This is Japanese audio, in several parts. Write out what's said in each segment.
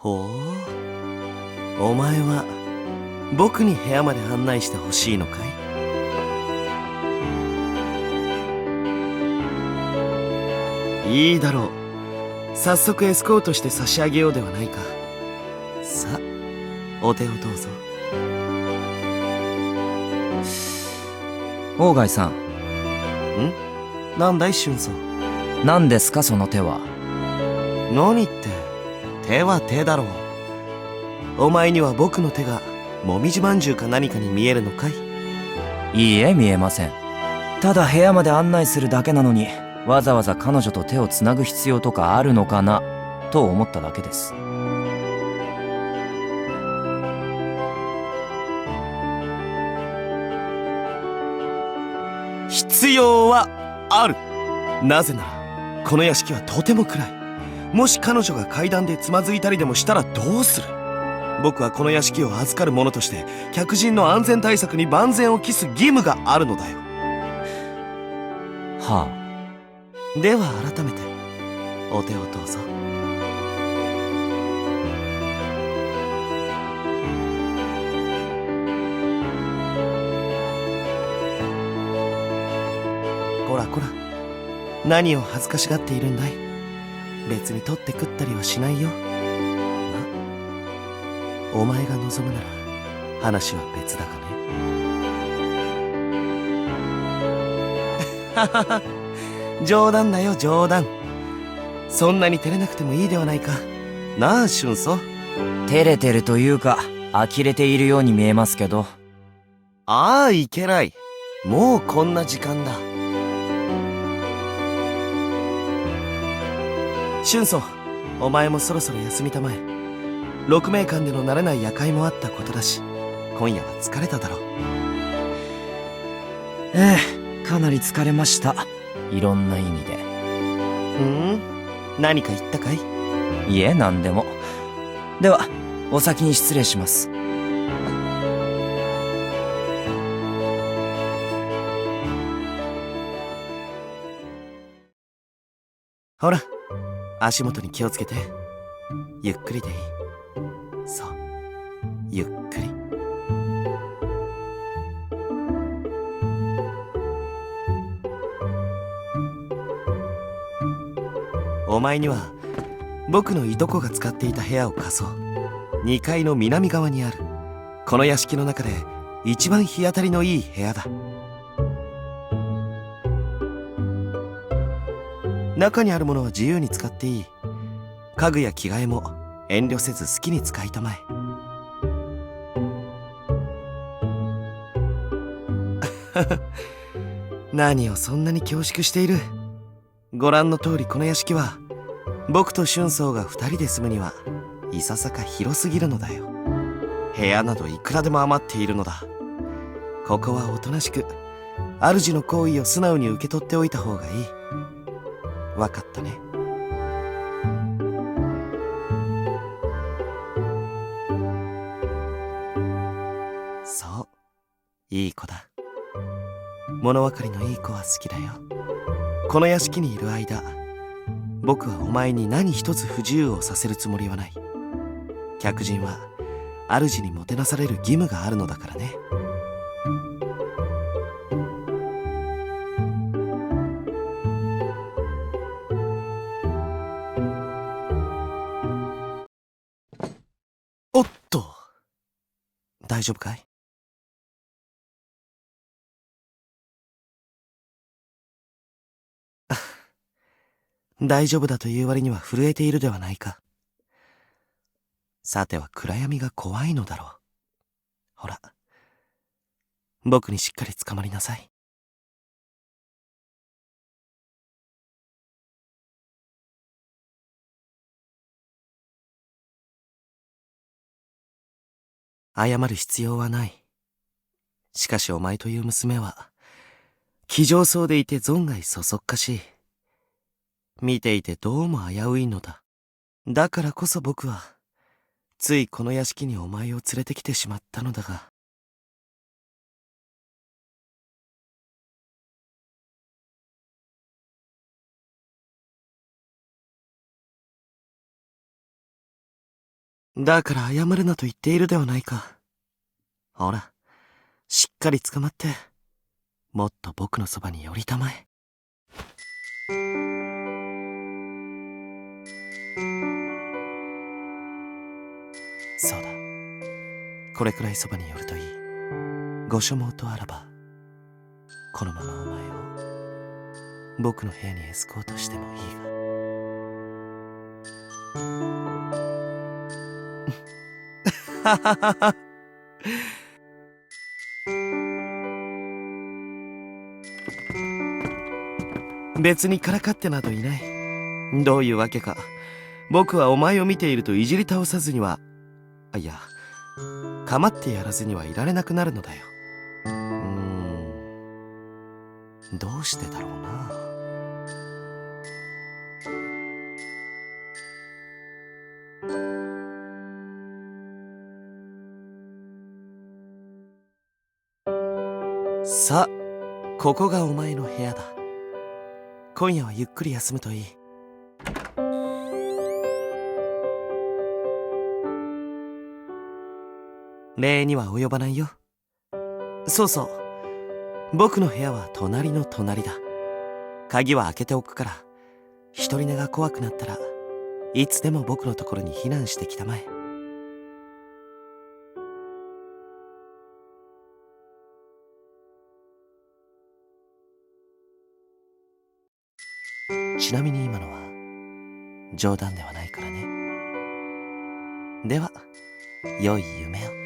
ほう、お前は僕に部屋まで案内してほしいのかい？いいだろう。早速エスコートして差し上げようではないか。さあ、お手をどうぞ。鴎外さん、なんだい俊宗。何ですかその手は。何って、手は手だろう。お前には僕の手がもみじまんじゅうか何かに見えるのかい？いいえ、見えません。ただ部屋まで案内するだけなのに、わざわざ彼女と手をつなぐ必要とかあるのかなと思っただけです。必要はある。なぜならこの屋敷はとても暗い。もし彼女が階段でつまずいたりでもしたらどうする？僕はこの屋敷を預かる者として客人の安全対策に万全を期す義務があるのだよ。はでは改めてお手をどうぞ。こらこら、何を恥ずかしがっているんだい。別に取って食ったりはしないよ。お前が望むなら話は別だがね。ははは、冗談だよ冗談。そんなに照れなくてもいいではないか。なあ俊宗。照れてるというか呆れているように見えますけど。ああ、いけない。もうこんな時間だ。俊宗、お前もそろそろ休みたまえ。鹿鳴館での慣れない夜会もあったことだし、今夜は疲れただろう。ええ、かなり疲れました。いろんな意味で。何か言ったかい？いえ、何でも。ではお先に失礼します。ほら、足元に気をつけて。ゆっくりでいい。そう、ゆっくり。お前には僕のいとこが使っていた部屋を貸そう。2階の南側にあるこの屋敷の中で一番日当たりのいい部屋だ。中にあるものは自由に使っていい。家具や着替えも遠慮せず好きに使いたまえ。何をそんなに恐縮している。ご覧の通りこの屋敷は僕と俊宗が2人で住むにはいささか広すぎるのだよ。部屋などいくらでも余っているのだ。ここはおとなしく主の好意を素直に受け取っておいた方がいい。わかったね。そう、いい子だ。物分かりのいい子は好きだよ。この屋敷にいる間、僕はお前に何一つ不自由をさせるつもりはない。客人は主にもてなされる義務があるのだからね。おっと、大丈夫かい？大丈夫だという割には震えているではないか。さては暗闇が怖いのだろう。ほら、僕にしっかりつかまりなさい。謝る必要はない。しかしお前という娘は気丈そうでいて存外そそっかしい。見ていてどうも危ういのだ。だからこそ僕はついこの屋敷にお前を連れてきてしまったのだが。だから謝るなと言っているではないか。ほら、しっかり捕まって、もっと僕のそばに寄りたまえ。そうだ。これくらいそばに寄るといい。ご所望とあらば、このままお前を僕の部屋にエスコートしてもいいが。はははは。別にからかってなどいない。どういうわけか、僕はお前を見ているといじり倒さずには、いや、構ってやらずにはいられなくなるのだよ。どうしてだろうな。さあ、ここがお前の部屋だ。今夜はゆっくり休むといい。礼には及ばないよ。そうそう、僕の部屋は隣の隣だ。鍵は開けておくから、一人寝が怖くなったらいつでも僕のところに避難してきたまえ。ちなみに今のは冗談ではないからね。では、良い夢を。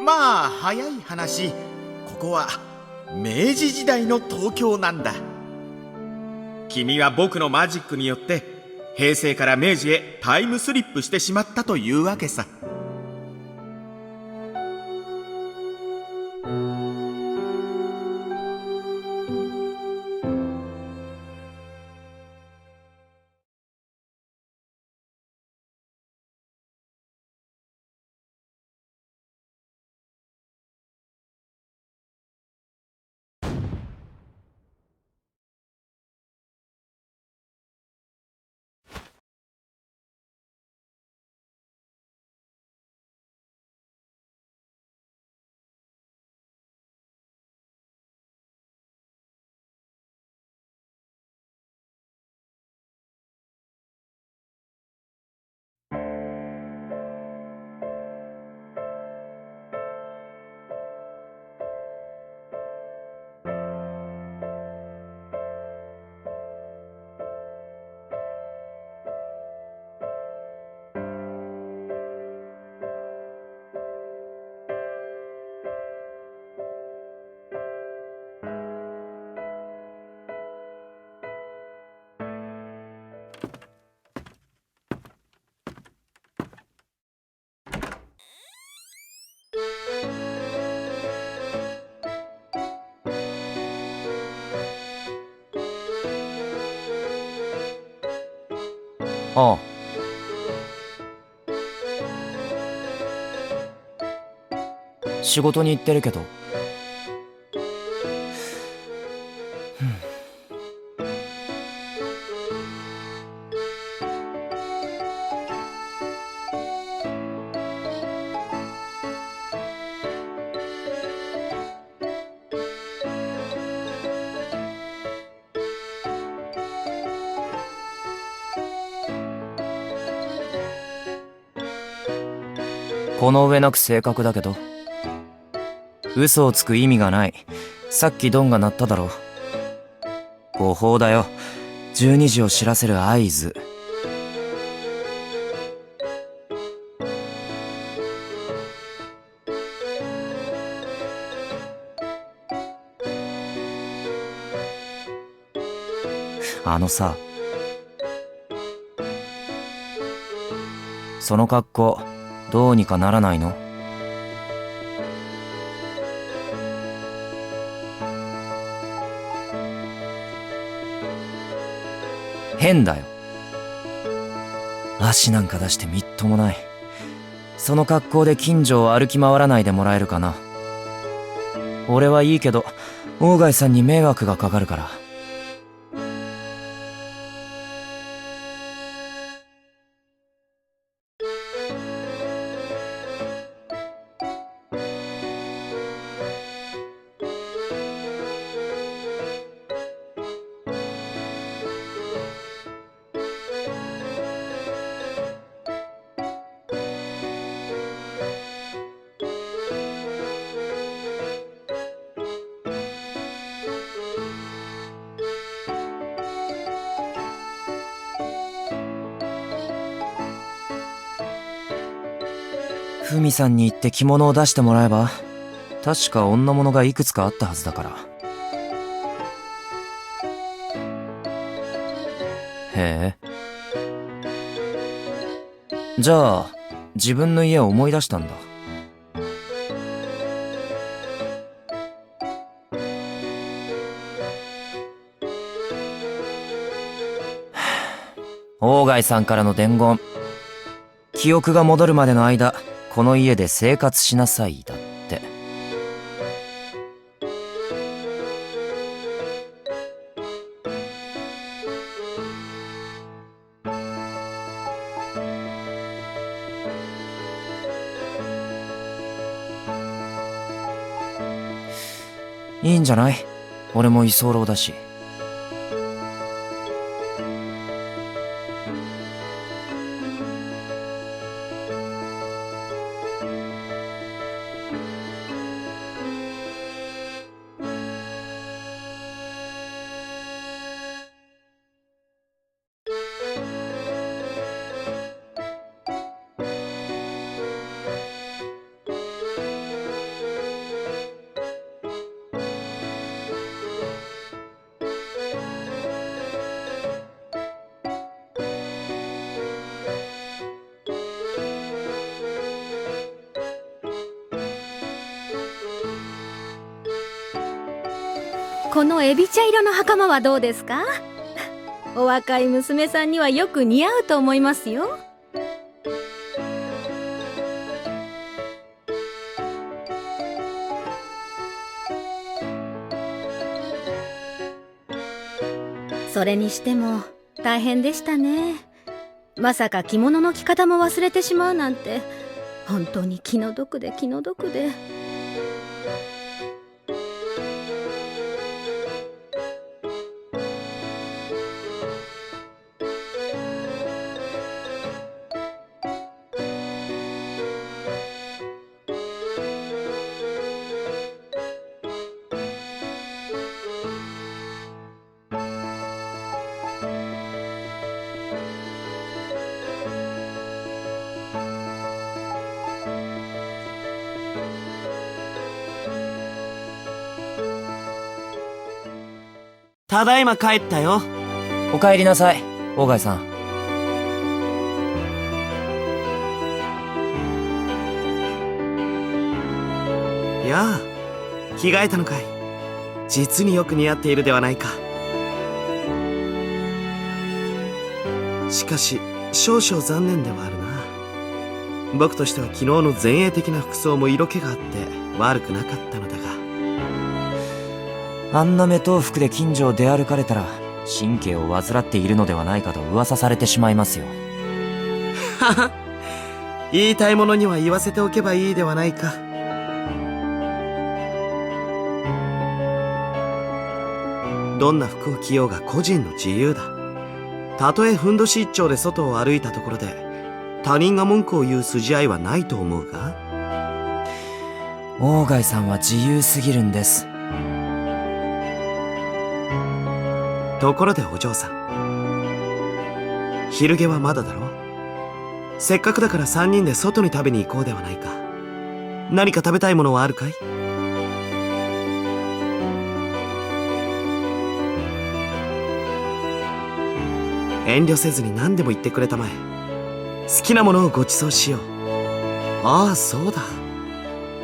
まあ早い話、ここは明治時代の東京なんだ。君は僕のマジックによって平成から明治へタイムスリップしてしまったというわけさ。ああ。仕事に行ってるけど。この上なく正確だけど。嘘をつく意味がない。さっきドンが鳴っただろ。誤報だよ。12時を知らせる合図。あのさ、その格好どうにかならないの？変だよ。足なんか出してみっともない。その格好で近所を歩き回らないでもらえるかな。俺はいいけど大貝さんに迷惑がかかるから。ふみさんに言って着物を出してもらえば、確か女物がいくつかあったはずだから。へえ。じゃあ自分の家を思い出したんだ。大貝さんからの伝言。記憶が戻るまでの間この家で生活しなさいだって。いいんじゃない？俺も居候だし。このエビ茶色の袴はどうですか？お若い娘さんにはよく似合うと思いますよ。それにしても大変でしたね。まさか着物の着方も忘れてしまうなんて、本当に気の毒で気の毒で。ただいま帰ったよ。お帰りなさい、大貝さん。やあ、着替えたのかい。実によく似合っているではないか。しかし少々残念ではあるな。僕としては昨日の前衛的な服装も色気があって悪くなかったのだが。あんな目頭服で近所を出歩かれたら神経を患っているのではないかと噂されてしまいますよ。はは、言いたいものには言わせておけばいいではないか。どんな服を着ようが個人の自由だ。たとえふんどし一丁で外を歩いたところで他人が文句を言う筋合いはないと思うが。鴎外さんは自由すぎるんです。ところでお嬢さん、昼下はまだだろ。せっかくだから3人で外に食べに行こうではないか。何か食べたいものはあるかい？遠慮せずに何でも言ってくれたまえ。好きなものをご馳走しよう。ああ、そうだ。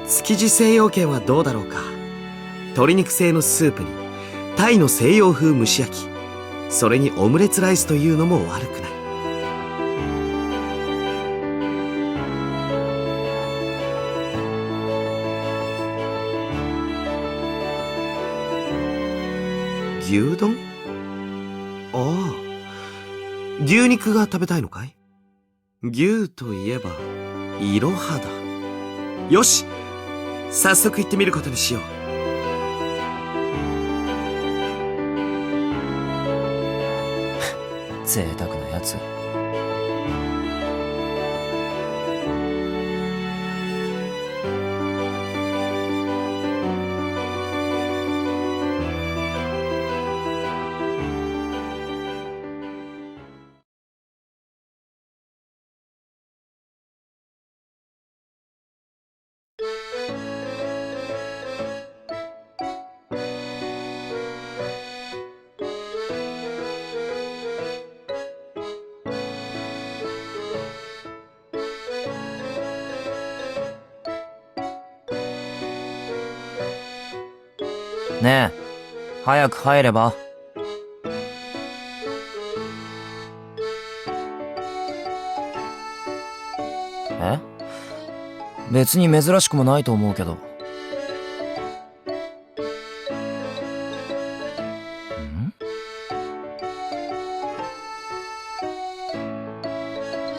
築地西洋軒はどうだろうか。鶏肉製のスープにタイの西洋風蒸し焼き、それにオムレツライスというのも悪くない。牛丼？ああ、牛肉が食べたいのかい？牛といえばいろはだ。よし、早速行ってみることにしよう。贅沢なやつ。ねえ、早く入れば。え？別に珍しくもないと思うけど。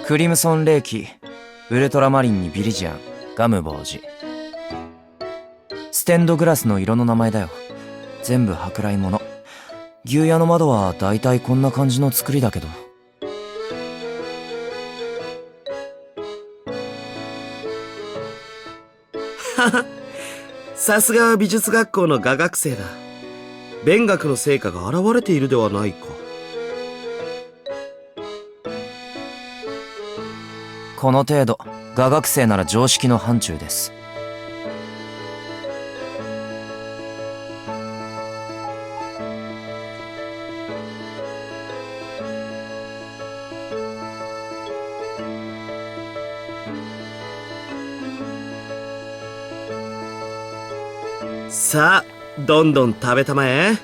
クリムソン霊気、ウルトラマリンにビリジアン、ガムボウジ。ステンドグラスの色の名前だよ。全部舶来物。牛屋の窓はだいたいこんな感じの作りだけど。さすがは美術学校の画学生だ。勉学の成果が現れているではないか。この程度、画学生なら常識の範疇です。さあ、どんどん食べたまえ。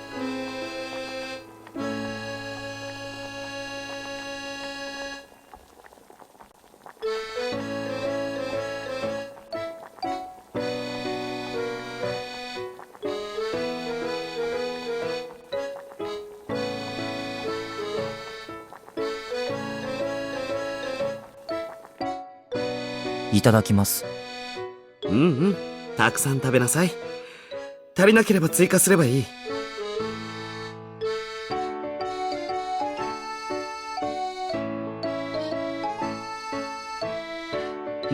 いただきます。うんうん、たくさん食べなさい。足りなければ追加すればいい。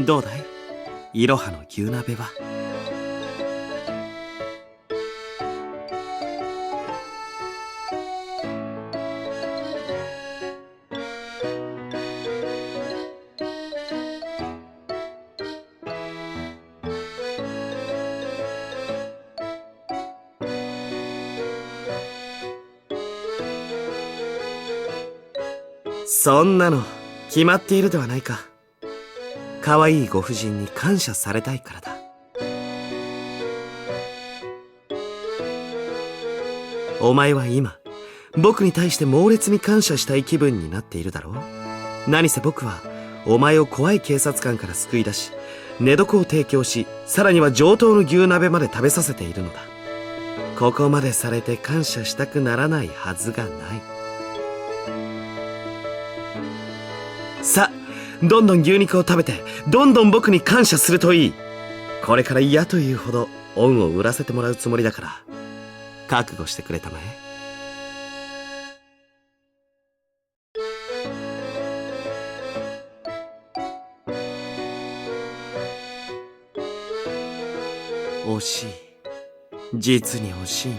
どうだい？いろはの牛鍋は。そんなの決まっているではないか。可愛いご婦人に感謝されたいからだ。お前は今僕に対して猛烈に感謝したい気分になっているだろう。何せ僕はお前を怖い警察官から救い出し、寝床を提供し、さらには上等の牛鍋まで食べさせているのだ。ここまでされて感謝したくならないはずがない。さあ、どんどん牛肉を食べて、どんどん僕に感謝するといい。これから嫌というほど恩を売らせてもらうつもりだから、覚悟してくれたまえ。惜しい。実に惜しいな。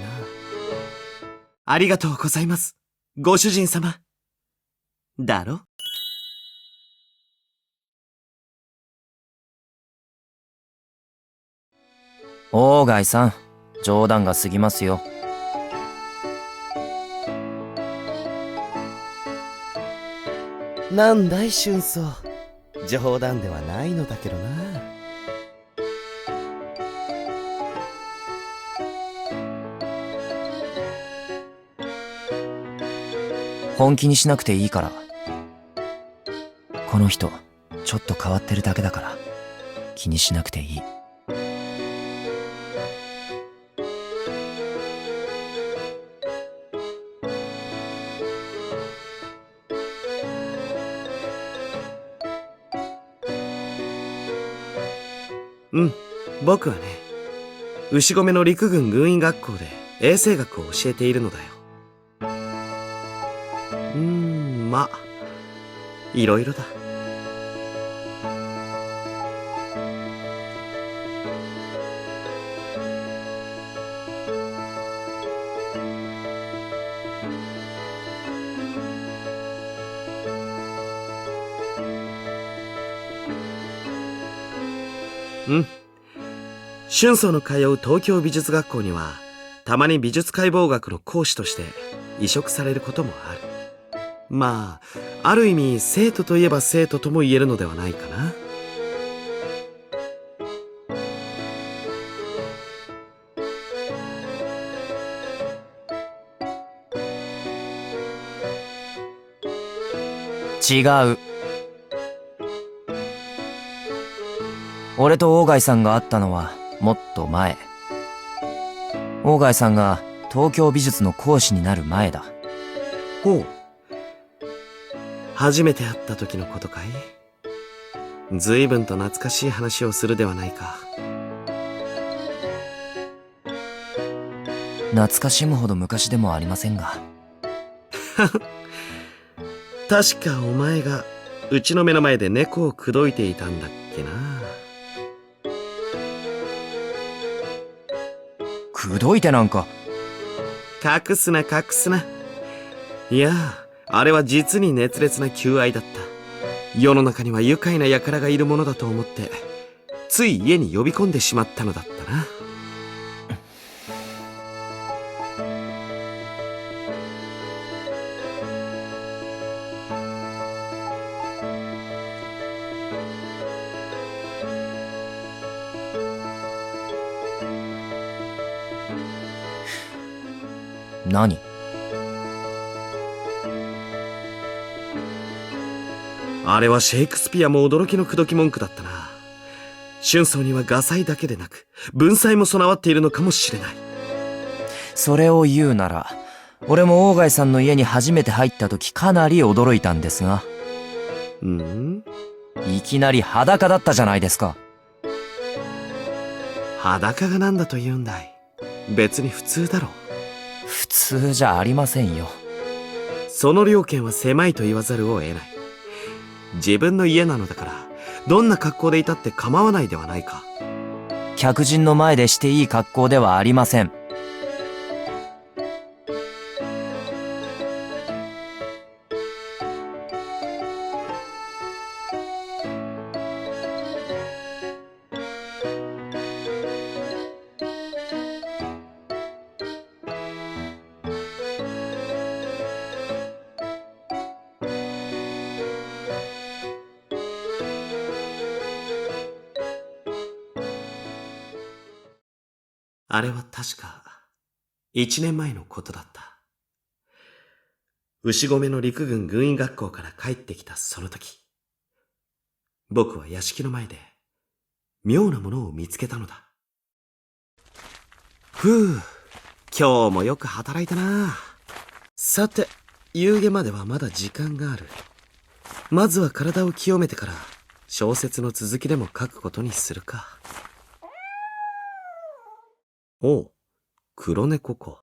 ありがとうございます、ご主人様。だろ？オーガイさん、冗談が過ぎますよ。なんだい春草、冗談ではないのだけどな。本気にしなくていいから。この人、ちょっと変わってるだけだから、気にしなくていい。うん、僕はね、牛込の陸軍軍医学校で衛生学を教えているのだよ。まあ、いろいろだ。春草の通う東京美術学校には、たまに美術解剖学の講師として移植されることもある。まあ、ある意味生徒といえば生徒とも言えるのではないかな。違う。俺とオーガイさんが会ったのはもっと前。オーガイさんが東京美術の講師になる前だ。ほう。初めて会った時のことかい？随分と懐かしい話をするではないか。懐かしむほど昔でもありませんが。確かお前がうちの目の前で猫を口説いていたんだっけな。口説いてなんか。隠すな隠すな。いやあれは実に熱烈な求愛だった。世の中には愉快な輩がいるものだと思ってつい家に呼び込んでしまったのだったな。何？あれはシェイクスピアも驚きの口説き文句だったな。春草には画才だけでなく文才も備わっているのかもしれない。それを言うなら、俺もオーガイさんの家に初めて入った時かなり驚いたんですが。いきなり裸だったじゃないですか。裸がなんだと言うんだい。別に普通だろう。普通じゃありませんよ。その両権は狭いと言わざるを得ない。自分の家なのだからどんな格好でいたって構わないではないか。客人の前でしていい格好ではありません。あれは確か1年前のことだった。牛込の陸軍軍医学校から帰ってきたその時、僕は屋敷の前で妙なものを見つけたのだ。ふう、今日もよく働いたな。さて、夕げまではまだ時間がある。まずは体を清めてから小説の続きでも書くことにするか。おう、黒猫か。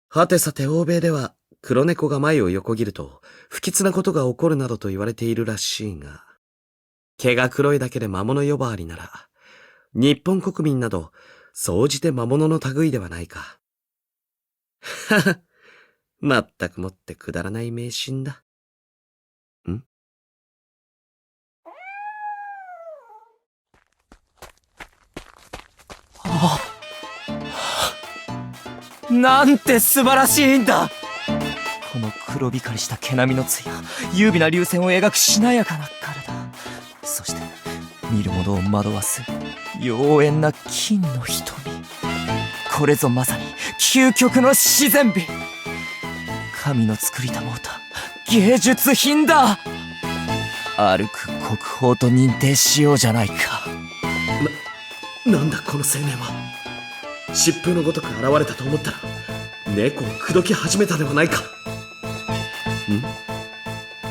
はてさて欧米では黒猫が前を横切ると不吉なことが起こるなどと言われているらしいが、毛が黒いだけで魔物呼ばわりなら、日本国民など総じて魔物の類ではないか。はは、まったくもってくだらない迷信だ。ん？なんて素晴らしいんだ。この黒光りした毛並みの艶、優美な流線を描くしなやかな体、そして見る者を惑わす妖艶な金の瞳。これぞまさに究極の自然美。神の作りたもうた芸術品だ。歩く国宝と認定しようじゃないか。なんだこの青年は。疾風のごとく現れたと思ったら猫を口説き始めたではないか。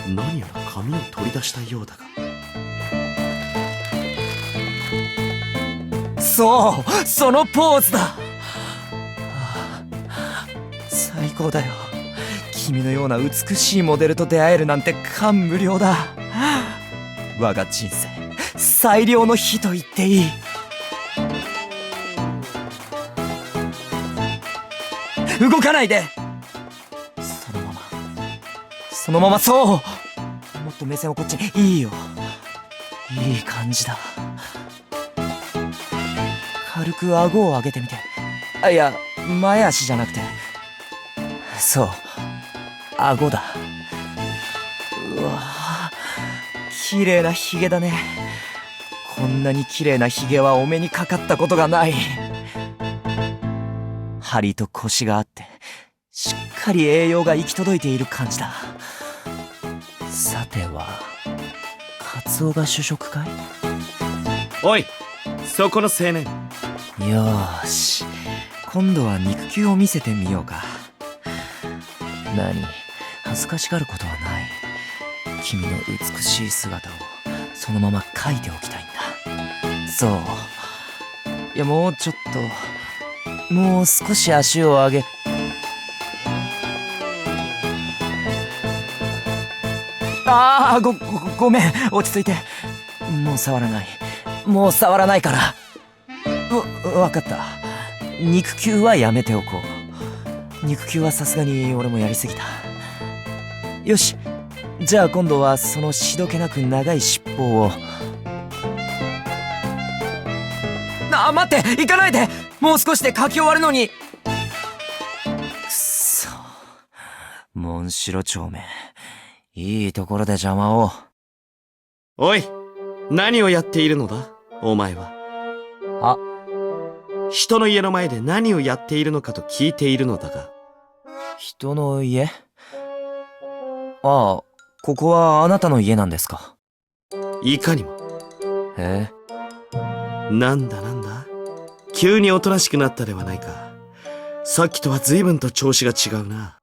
何やら紙を取り出したようだが。そう、そのポーズだ。最高だよ。君のような美しいモデルと出会えるなんて感無量だ。我が人生最良の日と言っていい。動かないで。そのまま、そう。もっと目線をこっちに。いいよ、いい感じだ。軽く顎を上げてみて。いや、前足じゃなくて、そう、顎だ。うわぁ、綺麗なヒゲだね。こんなに綺麗なヒゲはお目にかかったことがない。張りとコシがあって、しっかり栄養が行き届いている感じだ。さては、カツオが主食かい？おい、そこの青年。よーし、今度は肉球を見せてみようか。何、恥ずかしがることはない。君の美しい姿をそのまま描いておきたいんだ。そう。いや、もうちょっと、もう少し足を上げ。ああ、ごめん、落ち着いて。もう触らない。もう触らないから。わかった。肉球はやめておこう。肉球はさすがに俺もやりすぎた。よし。じゃあ今度はそのしどけなく長い尻尾を。待って、行かないで。もう少しで書き終わるのに。くっそ。モンシロチョウめ。いいところで邪魔を。おい、何をやっているのだお前は。人の家の前で何をやっているのかと聞いているのだが。人の家？ああ、ここはあなたの家なんですか？いかにも。へえ。なんだ急におとなしくなったではないか。さっきとは随分と調子が違うな。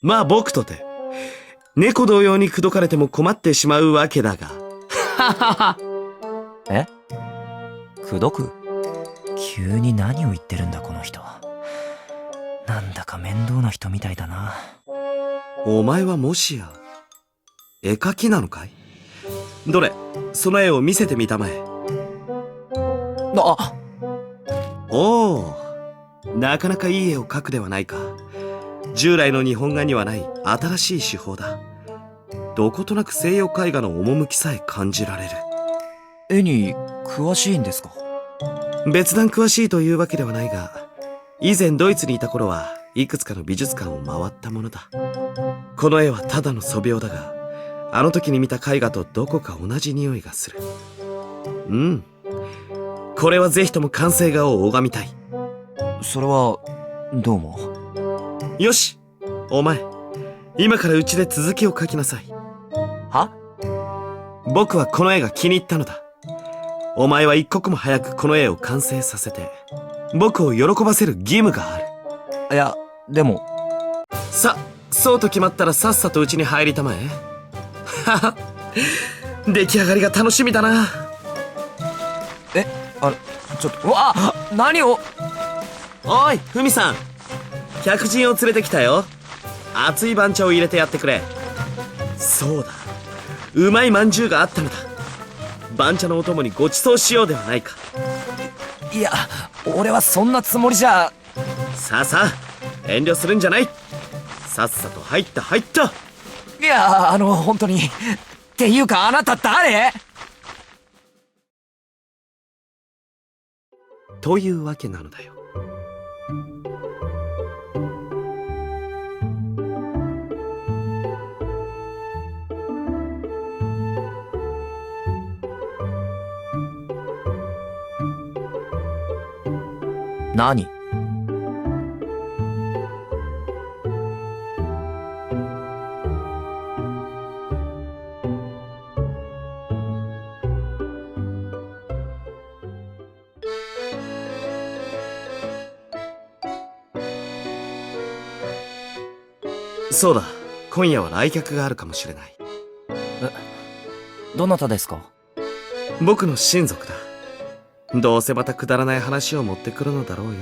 まあ僕とて猫同様に口説かれても困ってしまうわけだが。ははは。え？口説く？急に何を言ってるんだこの人。なんだか面倒な人みたいだな。お前はもしや絵描きなのかい？どれ、その絵を見せてみたまえ。おお、なかなかいい絵を描くではないか。従来の日本画にはない新しい手法だ。どことなく西洋絵画の趣さえ感じられる。絵に詳しいんですか？別段詳しいというわけではないが、以前ドイツにいた頃はいくつかの美術館を回ったものだ。この絵はただの素描だが、あの時に見た絵画とどこか同じ匂いがする。これはぜひとも完成画を拝みたい。それはどうも。よし、お前今からうちで続きを描きなさい。は？僕はこの絵が気に入ったのだ。お前は一刻も早くこの絵を完成させて僕を喜ばせる義務がある。いや、でも。そうと決まったらさっさとうちに入りたまえ。はは、出来上がりが楽しみだな。ちょっと、うわ！何を！おい、ふみさん、客人を連れてきたよ。熱い番茶を入れてやってくれ。そうだ、うまいまんじゅうがあったのだ。番茶のお供にごちそうしようではないか。いや、俺はそんなつもりじゃ。さあさあ、遠慮するんじゃない。さっさと入った入った。いや、本当に。っていうか、あなた誰？というわけなのだよ。何？そうだ、今夜は来客があるかもしれない。どなたですか？僕の親族だ。どうせまたくだらない話を持ってくるのだろうよ。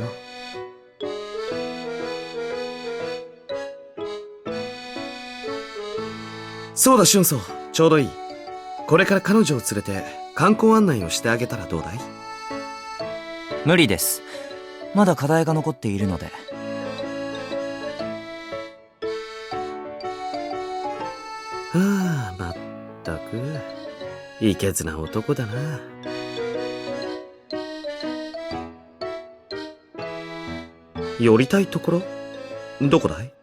そうだ俊宗、ちょうどいい。これから彼女を連れて観光案内をしてあげたらどうだい？無理です。まだ課題が残っているので。はあ、まったくいけずな男だな。寄りたいところどこだい？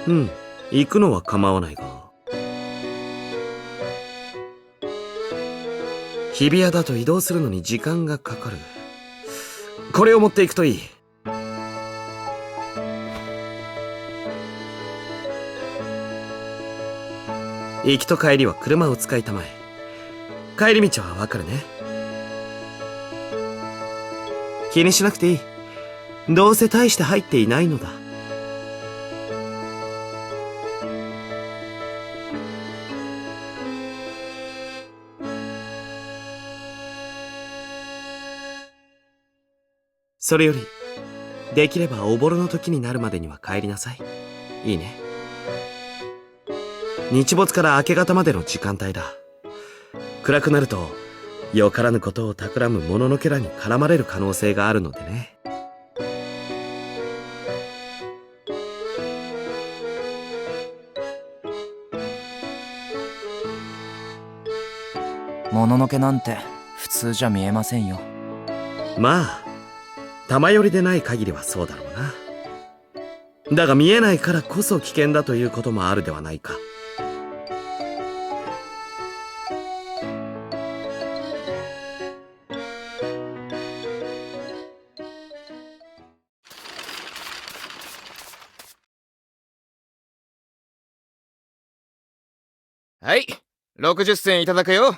うん、行くのは構わないが。日比谷だと移動するのに時間がかかる。これを持っていくといい。行きと帰りは車を使いたまえ。帰り道はわかるね。気にしなくていい。どうせ大して入っていないのだ。それより、できればおぼろの時になるまでには帰りなさい。いいね。日没から明け方までの時間帯だ。暗くなると、よからぬことを企むもののけらに絡まれる可能性があるのでね。もののけなんて普通じゃ見えませんよ。まあ、玉寄りでない限りはそうだろうな。だが見えないからこそ危険だということもあるではないか。はい、60銭いただくよ。